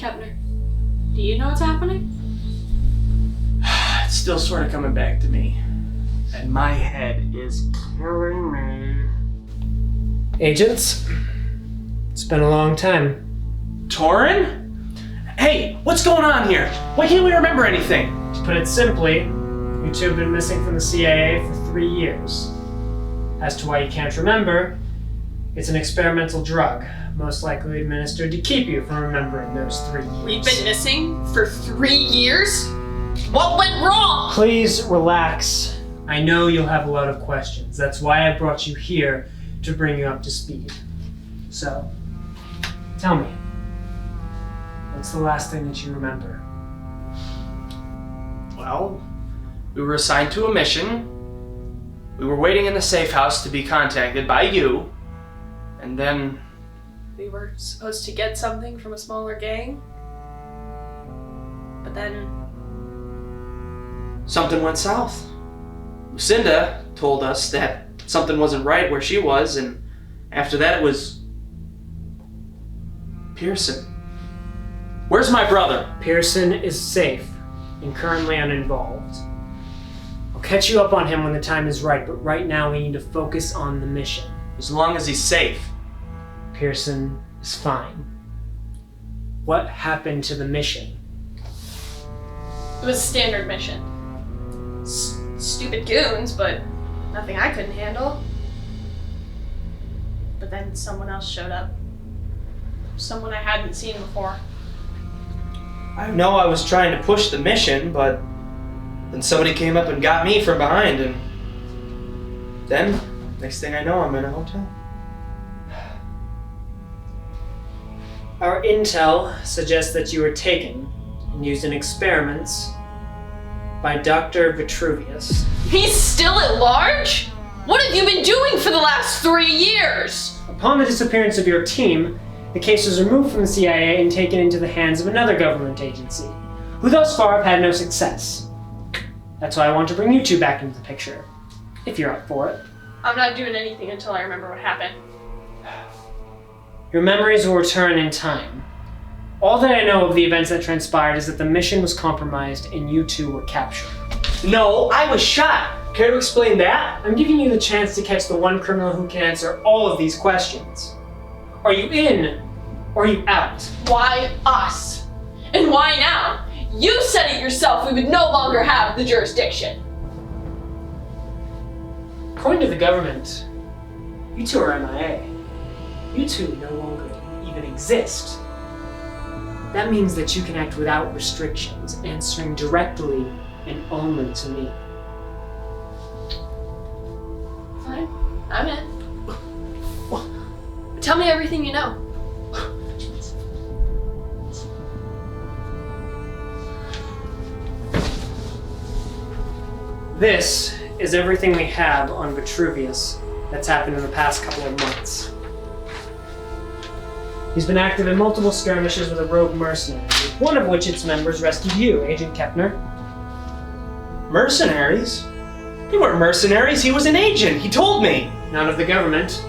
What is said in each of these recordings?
Kepner, do you know what's happening? It's still sort of coming back to me. And my head is killing me. Agents, it's been a long time. Torren? Hey, what's going on here? Why can't we remember anything? To put it simply, you two have been missing from the CIA for 3 years. As to why you can't remember, it's an experimental drug, most likely administered to keep you from remembering those 3 years. We've been missing for 3 years? What went wrong? Please relax. I know you'll have a lot of questions. That's why I brought you here, to bring you up to speed. So, tell me, what's the last thing that you remember? Well, we were assigned to a mission. We were waiting in the safe house to be contacted by you. And then... We were supposed to get something from a smaller gang. But then... something went south. Lucinda told us that something wasn't right where she was, and after that it was... Pearson. Where's my brother? Pearson is safe and currently uninvolved. I'll catch you up on him when the time is right, but right now we need to focus on the mission. As long as he's safe. Pearson is fine. What happened to the mission? It was a standard mission. Stupid goons, but nothing I couldn't handle. But then someone else showed up. Someone I hadn't seen before. I know I was trying to push the mission, but then somebody came up and got me from behind, and then, next thing I know, I'm in a hotel. Our intel suggests that you were taken and used in experiments by Dr. Vitruvious. He's still at large? What have you been doing for the last 3 years? Upon the disappearance of your team, the case was removed from the CIA and taken into the hands of another government agency, who thus far have had no success. That's why I want to bring you two back into the picture, if you're up for it. I'm not doing anything until I remember what happened. Your memories will return in time. All that I know of the events that transpired is that the mission was compromised and you two were captured. No, I was shot. Care to explain that? I'm giving you the chance to catch the one criminal who can answer all of these questions. Are you in, or are you out? Why us? And why now? You said it yourself, we would no longer have the jurisdiction. According to the government, you two are MIA. You two no longer even exist. That means that you can act without restrictions, answering directly and only to me. Fine, I'm in. Tell me everything you know. This is everything we have on Vitruvious that's happened in the past couple of months. He's been active in multiple skirmishes with a rogue mercenary, one of which its members rescued you, Agent Kepner. Mercenaries? He weren't mercenaries, he was an agent, he told me! Not of the government.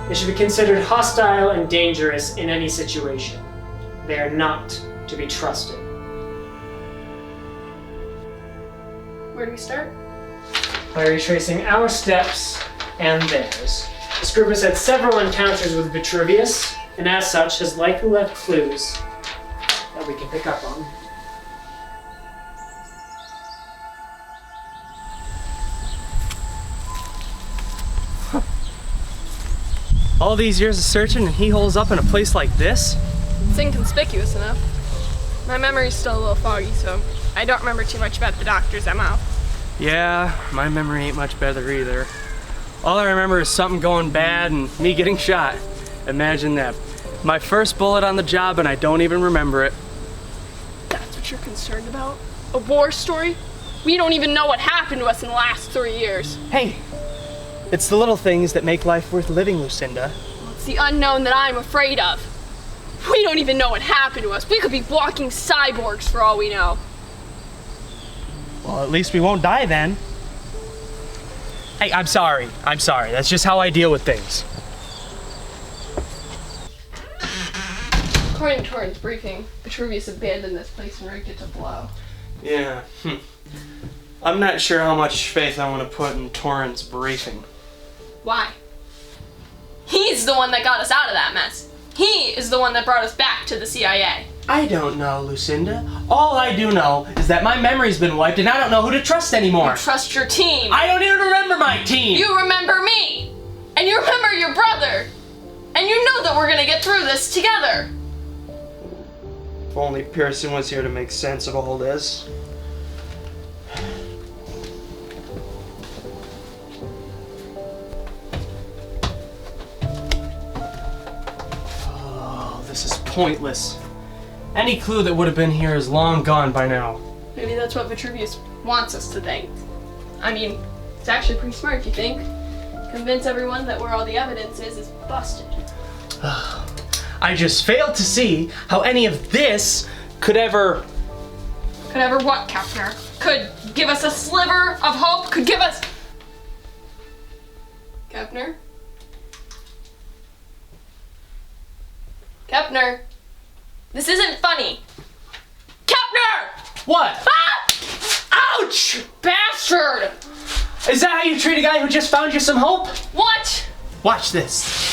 They should be considered hostile and dangerous in any situation. They are not to be trusted. Where do we start? By retracing our steps and theirs. This group has had several encounters with Vitruvious, and as such has likely left clues that we can pick up on. All these years of searching and he holes up in a place like this? It's inconspicuous enough. My memory's still a little foggy, so I don't remember too much about the doctor's MO. Yeah, my memory ain't much better either. All I remember is something going bad and me getting shot. Imagine that. My first bullet on the job and I don't even remember it. That's what you're concerned about? A war story? We don't even know what happened to us in the last 3 years. Hey, it's the little things that make life worth living, Lucinda. Well, it's the unknown that I'm afraid of. We don't even know what happened to us. We could be walking cyborgs for all we know. Well, at least we won't die then. Hey, I'm sorry. That's just how I deal with things. According to Torren's briefing, Vitruvious abandoned this place and rigged it to blow. Yeah. I'm not sure how much faith I want to put in Torren's briefing. Why? He's the one that got us out of that mess. He is the one that brought us back to the CIA. I don't know, Lucinda. All I do know is that my memory's been wiped and I don't know who to trust anymore. You trust your team. I don't even remember my team! You remember me! And you remember your brother! And you know that we're gonna get through this together! If only Pearson was here to make sense of all this. Oh, this is pointless. Any clue that would have been here is long gone by now. Maybe that's what Vitruvious wants us to think. I mean, it's actually pretty smart if you think. Convince everyone that where all the evidence is busted. I just failed to see how any of this could ever... Could ever what, Kepner? Could give us a sliver of hope? Could give us... Kepner? Kepner? This isn't funny. Kepner! What? Ah! Ouch! Bastard! Is that how you treat a guy who just found you some hope? What? Watch this.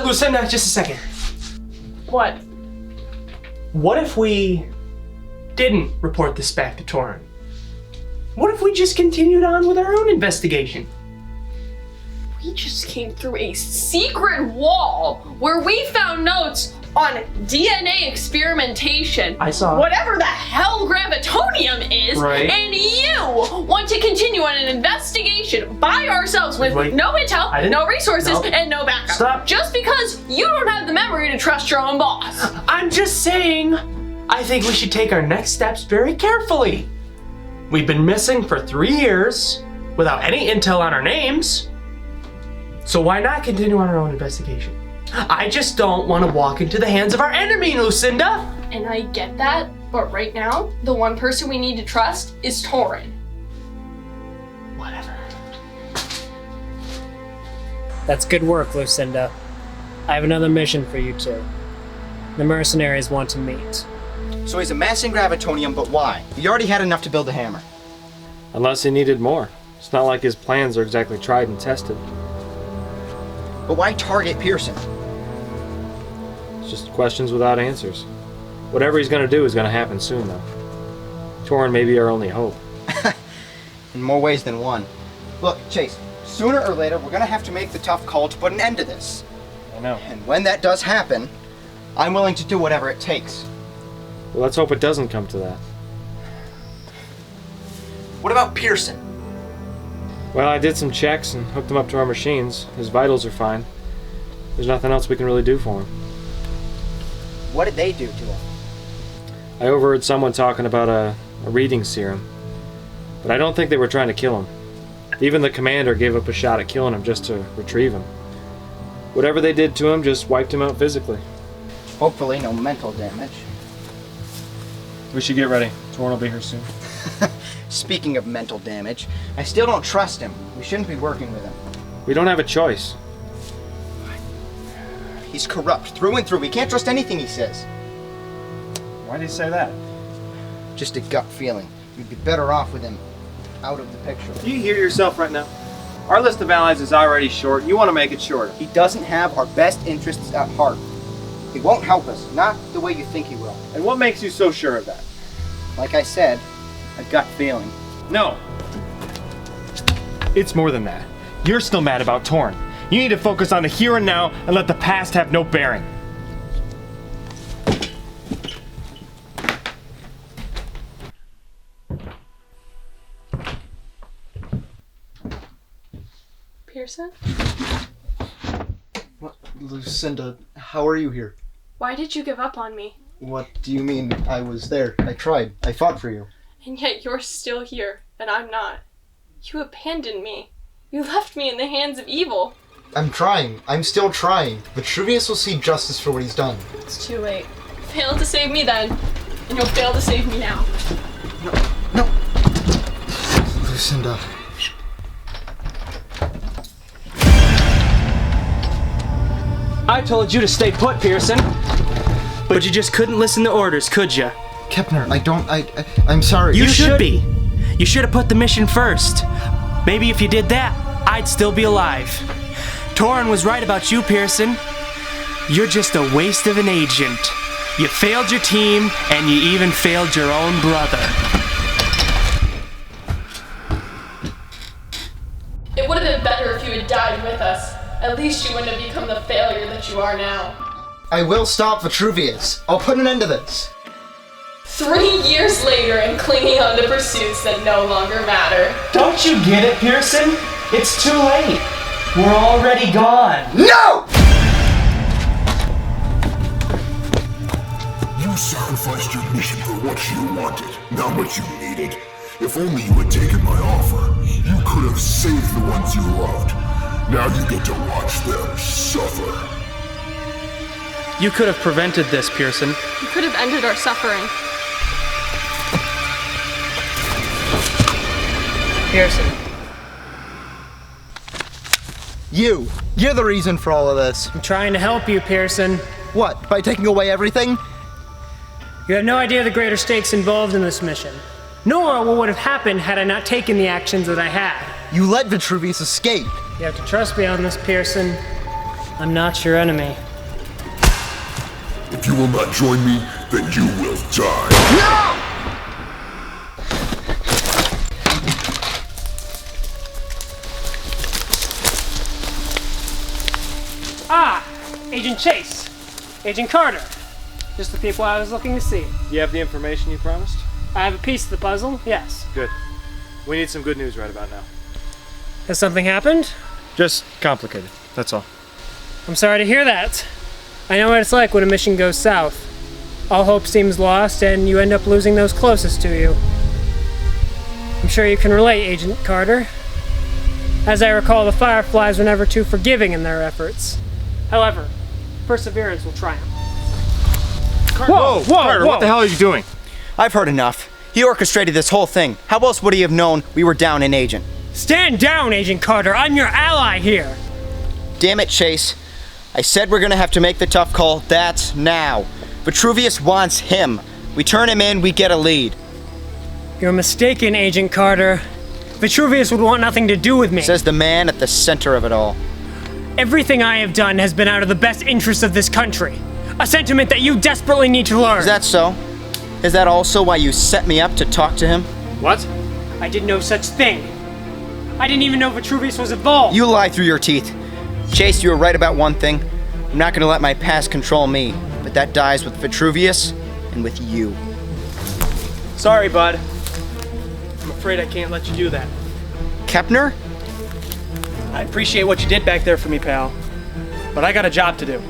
Lucinda, just a second. What? What if we didn't report this back to Torren? What if we just continued on with our own investigation? We just came through a secret wall where we found notes on DNA experimentation. I saw. Whatever the hell gravitonium is. Right. And you want to continue on an investigation by ourselves with Wait. no intel, no resources, Nope. and no backup. Stop. Just because you don't have the memory to trust your own boss. I'm just saying, I think we should take our next steps very carefully. We've been missing for 3 years without any intel on our names. So why not continue on our own investigation? I just don't want to walk into the hands of our enemy, Lucinda. And I get that, but right now, the one person we need to trust is Torren. Whatever. That's good work, Lucinda. I have another mission for you two. The mercenaries want to meet. So he's amassing gravitonium, but why? He already had enough to build a hammer. Unless he needed more. It's not like his plans are exactly tried and tested. But why target Pearson? It's just questions without answers. Whatever he's gonna do is gonna happen soon, though. Torren may be our only hope. In more ways than one. Look, Chase, sooner or later we're gonna have to make the tough call to put an end to this. I know. And when that does happen, I'm willing to do whatever it takes. Well, let's hope it doesn't come to that. What about Pearson? Well, I did some checks and hooked him up to our machines. His vitals are fine. There's nothing else we can really do for him. What did they do to him? I overheard someone talking about a reading serum. But I don't think they were trying to kill him. Even the commander gave up a shot at killing him just to retrieve him. Whatever they did to him just wiped him out physically. Hopefully no mental damage. We should get ready. Torren will be here soon. Speaking of mental damage, I still don't trust him. We shouldn't be working with him. We don't have a choice. He's corrupt through and through. We can't trust anything he says. Why do you say that? Just a gut feeling. We'd be better off with him out of the picture. Do you hear yourself right now? Our list of allies is already short. You want to make it shorter. He doesn't have our best interests at heart. He won't help us, not the way you think he will. And what makes you so sure of that? Like I said, a gut feeling. No. It's more than that. You're still mad about Torren. You need to focus on the here and now and let the past have no bearing. Pearson? What? Lucinda, how are you here? Why did you give up on me? What do you mean I was there? I tried. I fought for you. And yet you're still here, and I'm not. You abandoned me. You left me in the hands of evil. I'm trying. I'm still trying. Vitruvious will see justice for what he's done. It's too late. Fail to save me then, and you'll fail to save me now. No. Lucinda. I told you to stay put, Pearson. But you just couldn't listen to orders, could you? Kepner, I'm sorry. You should be. You should have put the mission first. Maybe if you did that, I'd still be alive. Torren was right about you, Pearson. You're just a waste of an agent. You failed your team, and you even failed your own brother. It would have been better if you had died with us. At least you wouldn't have become the failure that you are now. I will stop Vitruvious. I'll put an end to this. 3 years later and clinging on to pursuits that no longer matter. Don't you get it, Pearson? It's too late. We're already gone. No! You sacrificed your mission for what you wanted, not what you needed. If only you had taken my offer, you could have saved the ones you loved. Now you get to watch them suffer. You could have prevented this, Pearson. You could have ended our suffering. Pearson. You're the reason for all of this. I'm trying to help you, Pearson. What, by taking away everything? You have no idea the greater stakes involved in this mission. Nor what would have happened had I not taken the actions that I had. You let Vitruvious escape. You have to trust me on this, Pearson. I'm not your enemy. If you will not join me, then you will die. Ah! Agent Chase. Agent Carter. Just the people I was looking to see. You have the information you promised? I have a piece of the puzzle, yes. Good. We need some good news right about now. Has something happened? Just complicated, that's all. I'm sorry to hear that. I know what it's like when a mission goes south. All hope seems lost, and you end up losing those closest to you. I'm sure you can relate, Agent Carter. As I recall, the Fireflies were never too forgiving in their efforts. However, perseverance will triumph. Whoa, Carter, what the hell are you doing? I've heard enough. He orchestrated this whole thing. How else would he have known we were down an agent? Stand down, Agent Carter. I'm your ally here. Damn it, Chase. I said we're gonna have to make the tough call. That's now. Vitruvious wants him. We turn him in, we get a lead. You're mistaken, Agent Carter. Vitruvious would want nothing to do with me. Says the man at the center of it all. Everything I have done has been out of the best interests of this country. A sentiment that you desperately need to learn. Is that so? Is that also why you set me up to talk to him? What? I did no such thing. I didn't even know Vitruvious was involved. You lie through your teeth. Chase, you were right about one thing. I'm not gonna let my past control me, but that dies with Vitruvious and with you. Sorry, bud. I'm afraid I can't let you do that. Kepner? I appreciate what you did back there for me, pal. But I got a job to do.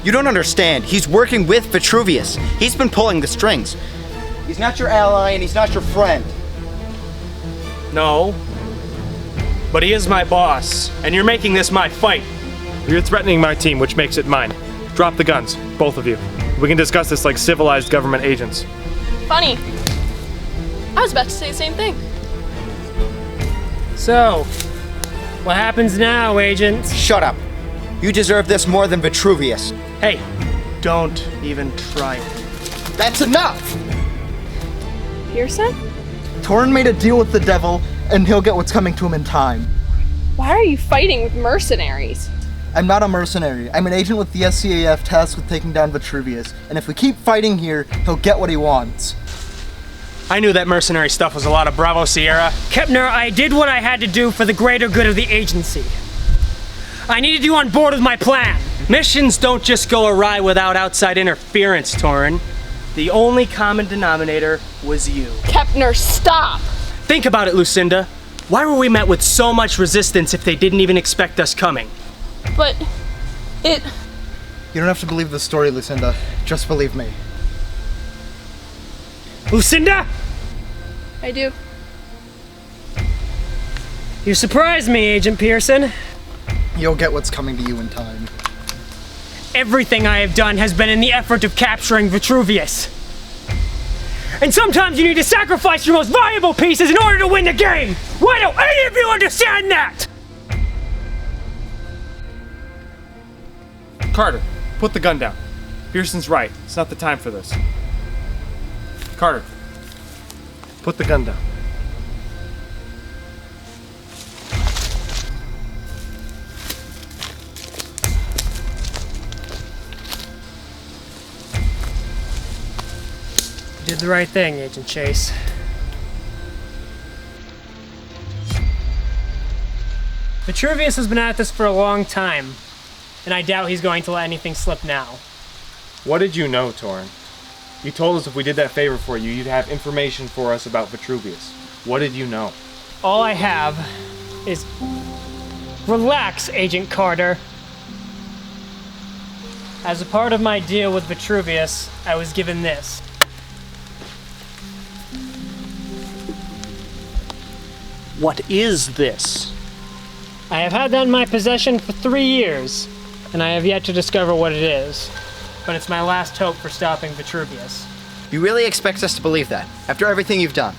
You don't understand. He's working with Vitruvious. He's been pulling the strings. He's not your ally and he's not your friend. No. But he is my boss, and you're making this my fight. You're threatening my team, which makes it mine. Drop the guns, both of you. We can discuss this like civilized government agents. Funny. I was about to say the same thing. So, what happens now, Agent? Shut up. You deserve this more than Vitruvious. Hey, don't even try it. That's enough! Pearson? Torren made a deal with the devil, and he'll get what's coming to him in time. Why are you fighting with mercenaries? I'm not a mercenary. I'm an agent with the SCAF tasked with taking down Vitruvious, and if we keep fighting here, he'll get what he wants. I knew that mercenary stuff was a lot of Bravo Sierra. Kepner, I did what I had to do for the greater good of the agency. I needed you on board with my plan. Missions don't just go awry without outside interference, Torren. The only common denominator was you. Kepner, stop! Think about it, Lucinda. Why were we met with so much resistance if they didn't even expect us coming? But it... You don't have to believe the story, Lucinda. Just believe me. Lucinda? I do. You surprised me, Agent Pearson. You'll get what's coming to you in time. Everything I have done has been in the effort of capturing Vitruvious. And sometimes you need to sacrifice your most valuable pieces in order to win the game! Why don't any of you understand that? Carter, put the gun down. Pearson's right. It's not the time for this. Carter, put the gun down. You did the right thing, Agent Chase. Vitruvious has been at this for a long time, and I doubt he's going to let anything slip now. What did you know, Torren? You told us if we did that favor for you, you'd have information for us about Vitruvious. What did you know? All I have is... Relax, Agent Carter. As a part of my deal with Vitruvious, I was given this. What is this? I have had that in my possession for 3 years, and I have yet to discover what it is. But it's my last hope for stopping Vitruvious. You really expect us to believe that, after everything you've done?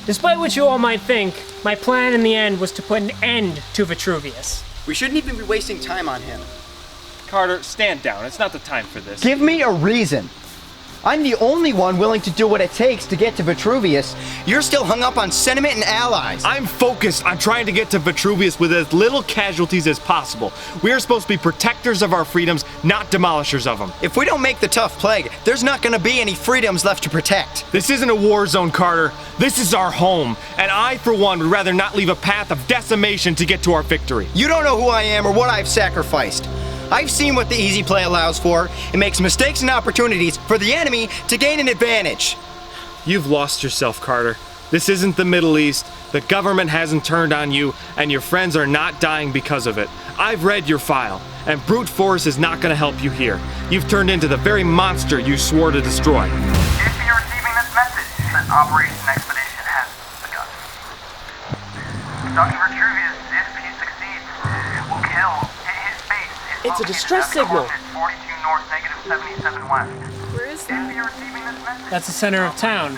Despite what you all might think, my plan in the end was to put an end to Vitruvious. We shouldn't even be wasting time on him. Carter, stand down. It's not the time for this. Give me a reason. I'm the only one willing to do what it takes to get to Vitruvious. You're still hung up on sentiment and allies. I'm focused on trying to get to Vitruvious with as little casualties as possible. We are supposed to be protectors of our freedoms, not demolishers of them. If we don't make the tough plague, there's not gonna be any freedoms left to protect. This isn't a war zone, Carter. This is our home. And I, for one, would rather not leave a path of decimation to get to our victory. You don't know who I am or what I've sacrificed. I've seen what the easy play allows for. It makes mistakes and opportunities for the enemy to gain an advantage. You've lost yourself, Carter. This isn't the Middle East. The government hasn't turned on you, and your friends are not dying because of it. I've read your file, and brute force is not going to help you here. You've turned into the very monster you swore to destroy. If you're receiving this message, then Operation Expedition has begun. Dr. Vitruvious, if he succeeds, will kill. His base is It's a distress signal. 42 north, negative 77 west. Where is that? If you're receiving this message, That's the center of town.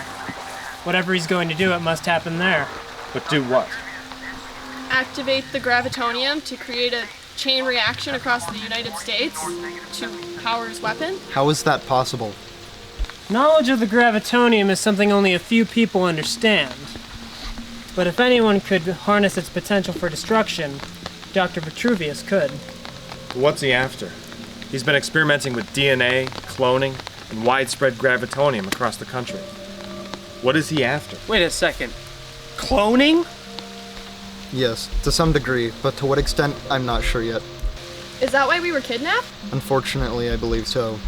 Whatever he's going to do, it must happen there. But do what? Activate the gravitonium to create a chain reaction across the United States to power his weapon. How is that possible? Knowledge of the gravitonium is something only a few people understand. But if anyone could harness its potential for destruction, Dr. Vitruvious could. What's he after? He's been experimenting with DNA, cloning, and widespread gravitonium across the country. What is he after? Wait a second. Cloning? Yes, to some degree, but to what extent, I'm not sure yet. Is that why we were kidnapped? Unfortunately, I believe so.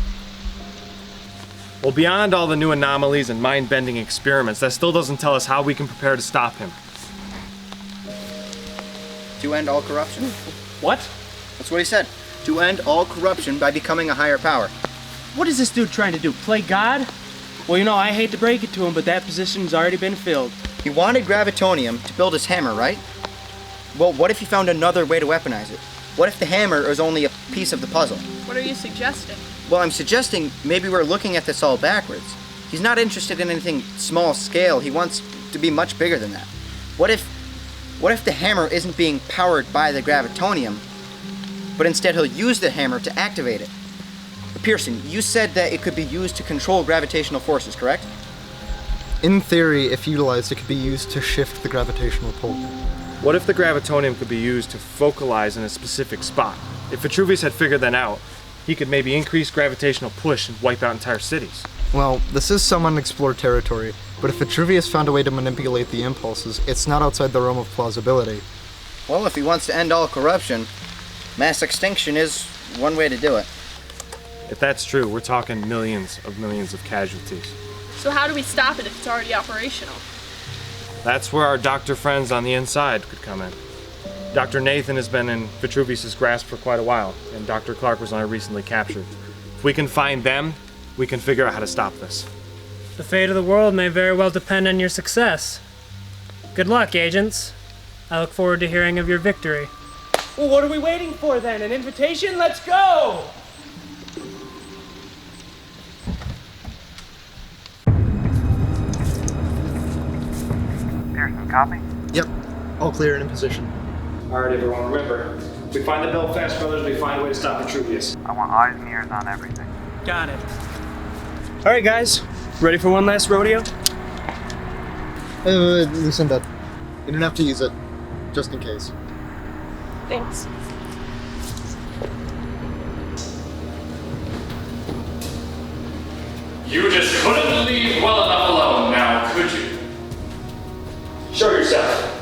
Well, beyond all the new anomalies and mind-bending experiments, that still doesn't tell us how we can prepare to stop him. To end all corruption. What? That's what he said. To end all corruption by becoming a higher power. What is this dude trying to do? Play God? Well, you know, I hate to break it to him, but that position's already been filled. He wanted gravitonium to build his hammer, right? Well, what if he found another way to weaponize it? What if the hammer is only a piece of the puzzle? What are you suggesting? Well, I'm suggesting maybe we're looking at this all backwards. He's not interested in anything small scale. He wants to be much bigger than that. What if the hammer isn't being powered by the gravitonium, but instead he'll use the hammer to activate it? Pearson, you said that it could be used to control gravitational forces, correct? In theory, if utilized, it could be used to shift the gravitational pull. What if the gravitonium could be used to focalize in a specific spot? If Vitruvious had figured that out, he could maybe increase gravitational push and wipe out entire cities. Well, this is some unexplored territory, but if Vitruvious found a way to manipulate the impulses, it's not outside the realm of plausibility. Well, if he wants to end all corruption, mass extinction is one way to do it. If that's true, we're talking millions of casualties. So how do we stop it if it's already operational? That's where our doctor friends on the inside could come in. Dr. Nathan has been in Vitruvious' grasp for quite a while, and Dr. Clark was only recently captured. If we can find them, we can figure out how to stop this. The fate of the world may very well depend on your success. Good luck, agents. I look forward to hearing of your victory. Well, what are we waiting for then? An invitation? Let's go! Pearson, copy? Yep, all clear and in position. All right, everyone, remember, we find the Belfast brothers, we find a way to stop Vitruvious. I want eyes and ears on everything. Got it. All right, guys, ready for one last rodeo? Loosen that. You don't have to use it, just in case. Thanks. You just couldn't leave well enough alone now, could you? Show yourself.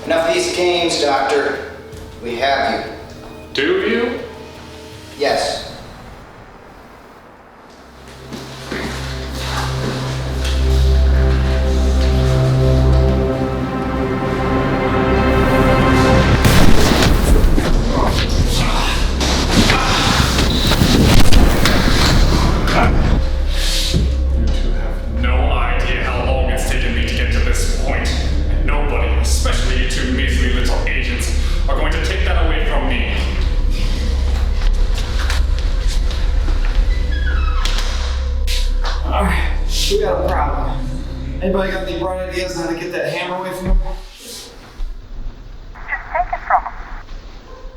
Enough of these games, Doctor. We have you. Do you? Yes. You two have no idea how long it's taken me to get to this point. And nobody, especially you two measly little agents, are going to take that away from me. Alright, we got a problem. Anybody got any bright ideas on how to get that hammer away from him? Just take it from him.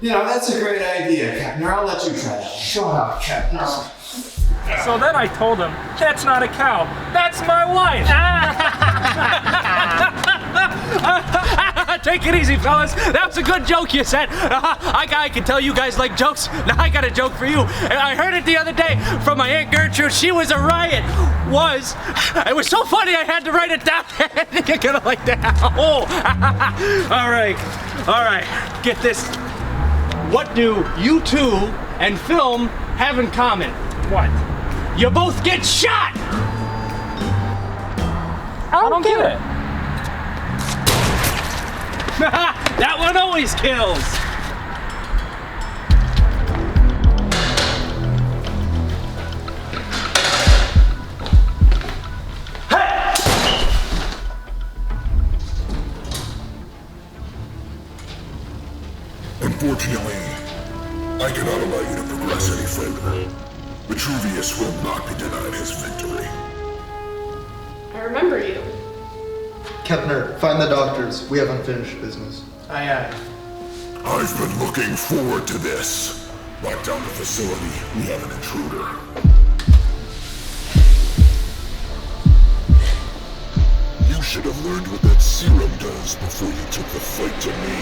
You know, that's a great idea, Captain. I'll let you try that. Shut up, Captain. So then I told him, that's not a cow, that's my wife. Take it easy, fellas. That was a good joke you said. I can tell you guys like jokes. Now I got a joke for you. And I heard it the other day from my Aunt Gertrude. She was a riot. It was so funny I had to write it down. You're gonna like that. Oh. All right. Get this. What do you two and film have in common? What? You both get shot. I don't get it. That one always kills. Unfortunately, I cannot allow you to progress any further. Vitruvious will not be denied his victory. I remember you. Kepner, find the doctors. We have unfinished business. Aye. I've been looking forward to this. Lock down the facility. We have an intruder. You should have learned what that serum does before you took the fight to me.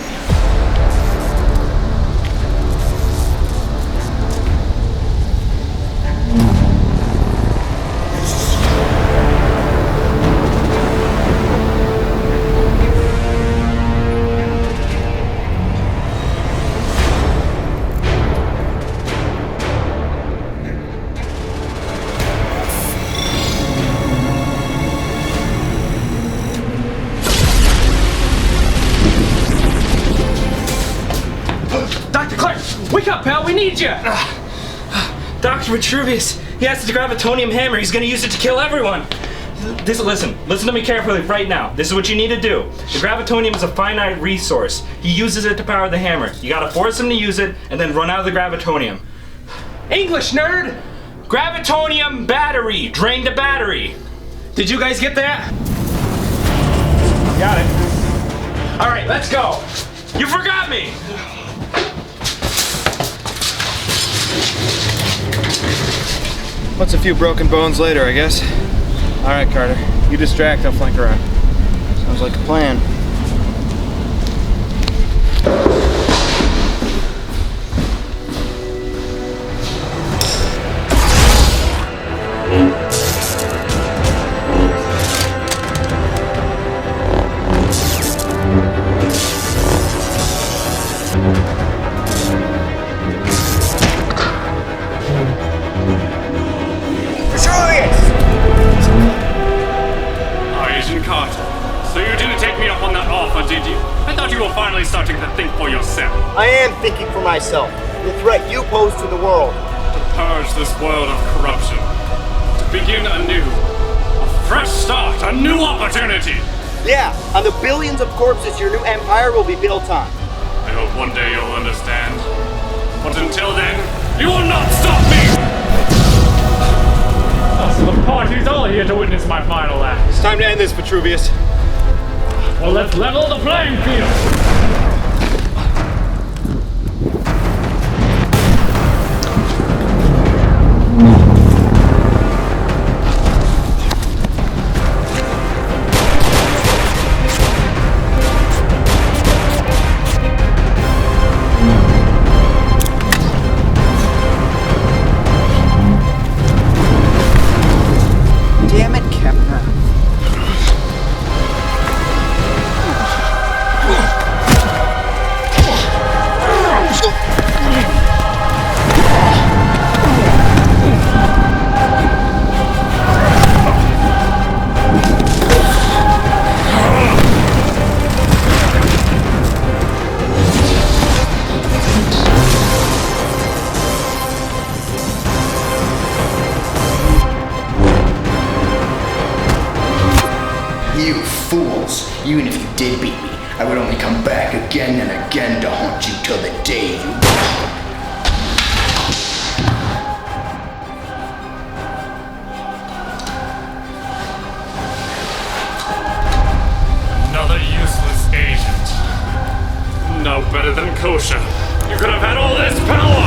Dr. Clark, wake up, pal. We need you. Dr. Vitruvious, he has the gravitonium hammer. He's gonna use it to kill everyone. Listen to me carefully right now. This is what you need to do. The gravitonium is a finite resource. He uses it to power the hammer. You gotta force him to use it and then run out of the gravitonium. English nerd! Gravitonium battery! Drain the battery! Did you guys get that? Got it. Alright, let's go! You forgot me! What's a few broken bones later, I guess? All right, Carter. You distract, I'll flank around. Sounds like a plan. Agent Carter, so you didn't take me up on that offer, did you? I thought you were finally starting to think for yourself. I am thinking for myself. The threat you pose to the world. To purge this world of corruption. To begin anew. A fresh start, a new opportunity. Yeah, on the billions of corpses your new empire will be built on. I hope one day you'll understand. But until then, you will not stop me! So the party's all here to witness my final act. It's time to end this, Vitruvious. Well, let's level the playing field. Damn it, Kepner. You fools! Even if you did beat me, I would only come back again and again to haunt you till the day you die. Another useless agent. No better than kosher. You could have had all this power!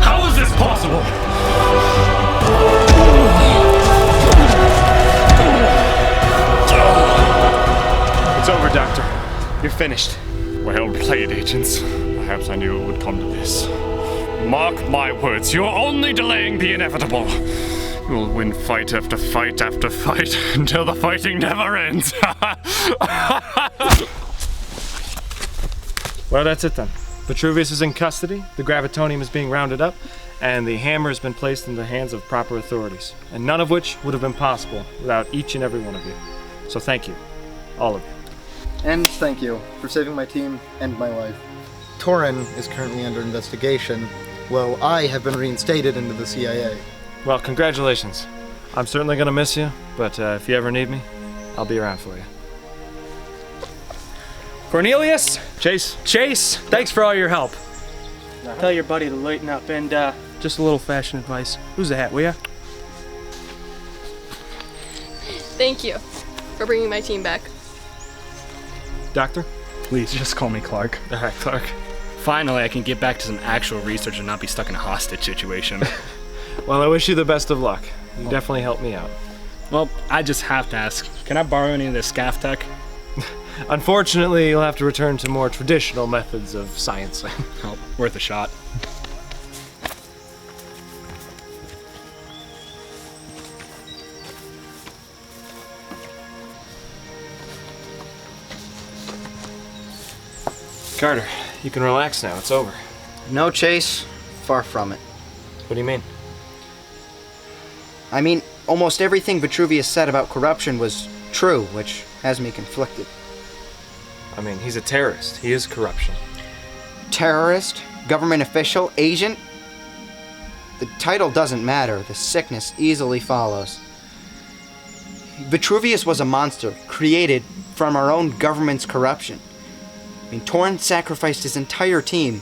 How is this possible? It's over, Doctor. You're finished. Well played, agents. Perhaps I knew it would come to this. Mark my words, you're only delaying the inevitable. You will win fight after fight after fight until the fighting never ends. Well, that's it then. Vitruvious is in custody, the gravitonium is being rounded up, and the hammer has been placed in the hands of proper authorities, and none of which would have been possible without each and every one of you. So thank you, all of you. And thank you for saving my team and my life. Torren is currently under investigation, while I have been reinstated into the CIA. Well, congratulations. I'm certainly gonna miss you, but if you ever need me, I'll be around for you. Cornelius? Chase? Chase, thanks for all your help. Tell your buddy to lighten up and, Just a little fashion advice. Who's the hat, will ya? Thank you for bringing my team back. Doctor? Please, just call me Clark. All right, Clark. Finally, I can get back to some actual research and not be stuck in a hostage situation. Well, I wish you the best of luck. You definitely helped me out. Well, I just have to ask, can I borrow any of the SCAF tech? Unfortunately, you'll have to return to more traditional methods of sciencing. Oh, worth a shot. Carter, you can relax now. It's over. No, Chase. Far from it. What do you mean? I mean, almost everything Vitruvious said about corruption was true, which has me conflicted. I mean, he's a terrorist. He is corruption. Terrorist? government official, agent. The title doesn't matter. The sickness easily follows. Vitruvious was a monster created from our own government's corruption. I mean, Torren sacrificed his entire team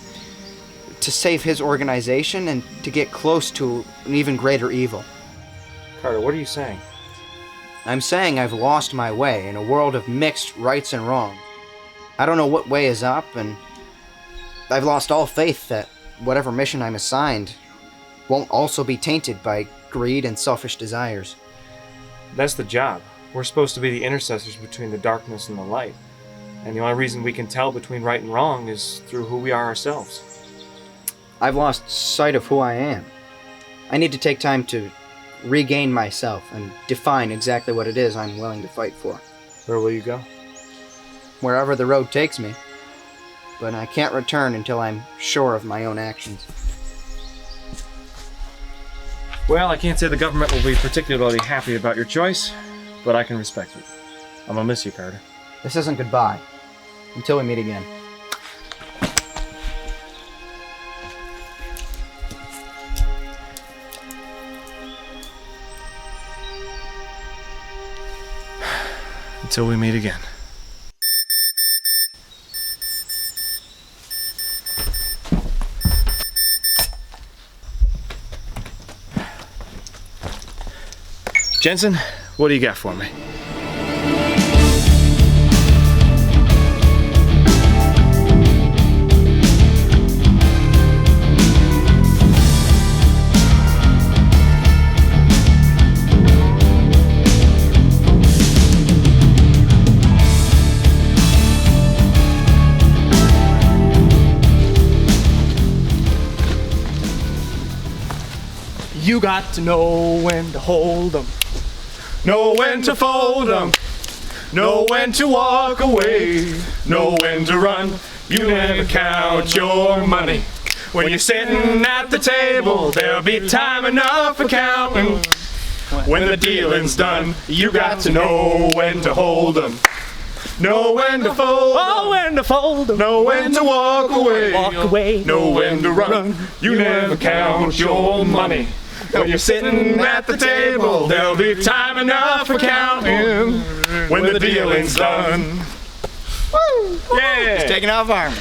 to save his organization and to get close to an even greater evil. Carter, what are you saying? I'm saying I've lost my way in a world of mixed rights and wrongs. I don't know what way is up, and I've lost all faith that whatever mission I'm assigned won't also be tainted by greed and selfish desires. That's the job. We're supposed to be the intercessors between the darkness and the light. And the only reason we can tell between right and wrong is through who we are ourselves. I've lost sight of who I am. I need to take time to regain myself and define exactly what it is I'm willing to fight for. Where will you go? Wherever the road takes me. But I can't return until I'm sure of my own actions. Well, I can't say the government will be particularly happy about your choice, but I can respect it. I'm gonna miss you, Carter. This isn't goodbye. Until we meet again. Until we meet again. Jensen, what do you got for me? You got to know when to hold 'em, know when to fold 'em, know when to walk away, know when to run. You never count your money. When you're sitting at the table, there'll be time enough for counting. When the dealing's done, you got to know when to hold 'em, know when to fold 'em, Oh, when to fold 'em. know when to walk away, Know when to run. You never count your money. When you're sitting at the table, there'll be time enough for counting when the dealing's done. Woo! Yeah! Just taking off armor.